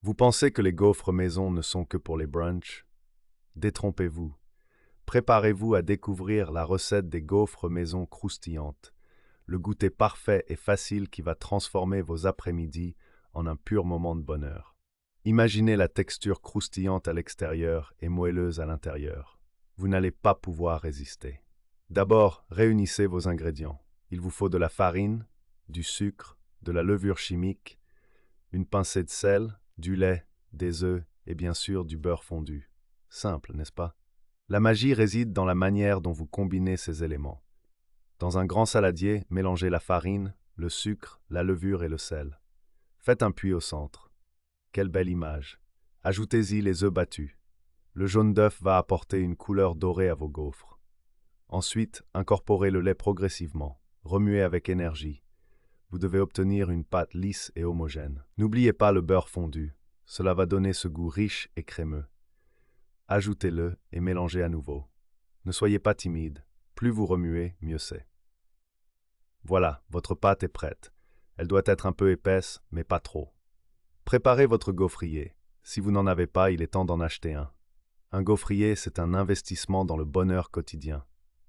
Vous pensez que les gaufres maison ne sont que pour les brunchs? Détrompez-vous. Préparez-vous à découvrir la recette des gaufres maison croustillantes, le goûter parfait et facile qui va transformer vos après-midi en un pur moment de bonheur. Imaginez la texture croustillante à l'extérieur et moelleuse à l'intérieur. Vous n'allez pas pouvoir résister. D'abord, réunissez vos ingrédients. Il vous faut de la farine, du sucre, de la levure chimique, une pincée de sel, du lait, des œufs et bien sûr du beurre fondu. Simple, n'est-ce pas? La magie réside dans la manière dont vous combinez ces éléments. Dans un grand saladier, mélangez la farine, le sucre, la levure et le sel. Faites un puits au centre. Quelle belle image! Ajoutez-y les œufs battus. Le jaune d'œuf va apporter une couleur dorée à vos gaufres. Ensuite, incorporez le lait progressivement. Remuez avec énergie. Vous devez obtenir une pâte lisse et homogène. N'oubliez pas le beurre fondu. Cela va donner ce goût riche et crémeux. Ajoutez-le et mélangez à nouveau. Ne soyez pas timide. Plus vous remuez, mieux c'est. Voilà, votre pâte est prête. Elle doit être un peu épaisse, mais pas trop. Préparez votre gaufrier. Si vous n'en avez pas, il est temps d'en acheter un. Un gaufrier, c'est un investissement dans le bonheur quotidien.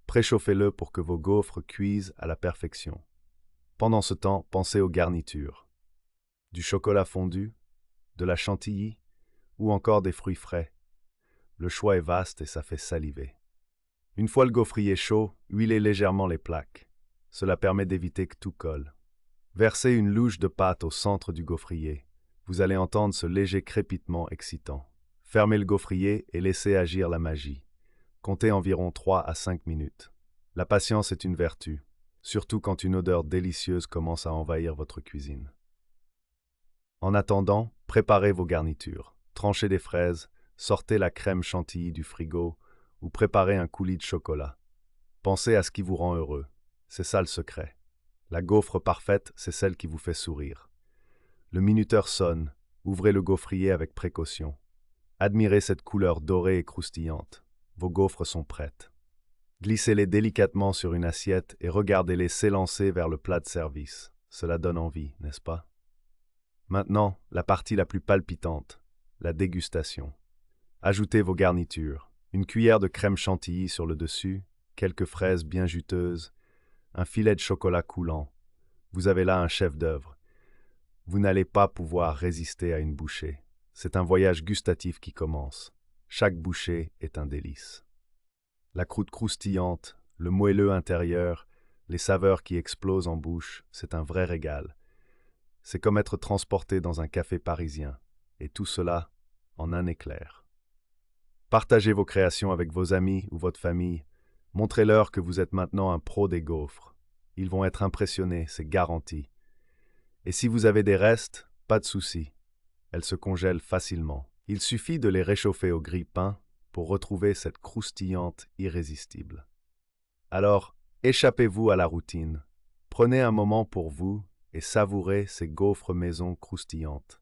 Préchauffez-le pour que vos gaufres cuisent à la perfection. Pendant ce temps, pensez aux garnitures. Du chocolat fondu, de la chantilly ou encore des fruits frais. Le choix est vaste et ça fait saliver. Une fois le gaufrier chaud, huilez légèrement les plaques. Cela permet d'éviter que tout colle. Versez une louche de pâte au centre du gaufrier. Vous allez entendre ce léger crépitement excitant. Fermez le gaufrier et laissez agir la magie. Comptez environ 3 à 5 minutes. La patience est une vertu, surtout quand une odeur délicieuse commence à envahir votre cuisine. En attendant, préparez vos garnitures. Tranchez des fraises, sortez la crème chantilly du frigo ou préparez un coulis de chocolat. Pensez à ce qui vous rend heureux. C'est ça le secret. La gaufre parfaite, c'est celle qui vous fait sourire. Le minuteur sonne. Ouvrez le gaufrier avec précaution. Admirez cette couleur dorée et croustillante. Vos gaufres sont prêtes. Glissez-les délicatement sur une assiette et regardez-les s'élancer vers le plat de service. Cela donne envie, n'est-ce pas? Maintenant, la partie la plus palpitante, la dégustation. Ajoutez vos garnitures. Une cuillère de crème chantilly sur le dessus, quelques fraises bien juteuses, un filet de chocolat coulant. Vous avez là un chef-d'œuvre. Vous n'allez pas pouvoir résister à une bouchée. C'est un voyage gustatif qui commence. Chaque bouchée est un délice. La croûte croustillante, le moelleux intérieur, les saveurs qui explosent en bouche, c'est un vrai régal. C'est comme être transporté dans un café parisien, et tout cela en un éclair. Partagez vos créations avec vos amis ou votre famille. Montrez-leur que vous êtes maintenant un pro des gaufres. Ils vont être impressionnés, c'est garanti. Et si vous avez des restes, pas de souci. Elles se congèlent facilement. Il suffit de les réchauffer au grille-pain pour retrouver cette croustillante irrésistible. Alors, échappez-vous à la routine. Prenez un moment pour vous et savourez ces gaufres maison croustillantes.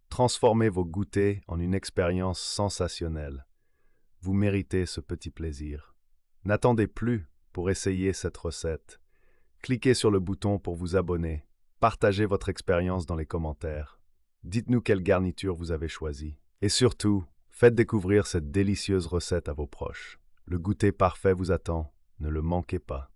Transformez vos goûters en une expérience sensationnelle. Vous méritez ce petit plaisir. N'attendez plus pour essayer cette recette. Cliquez sur le bouton pour vous abonner. Partagez votre expérience dans les commentaires. Dites-nous quelle garniture vous avez choisie. Et surtout, faites découvrir cette délicieuse recette à vos proches. Le goûter parfait vous attend. Ne le manquez pas.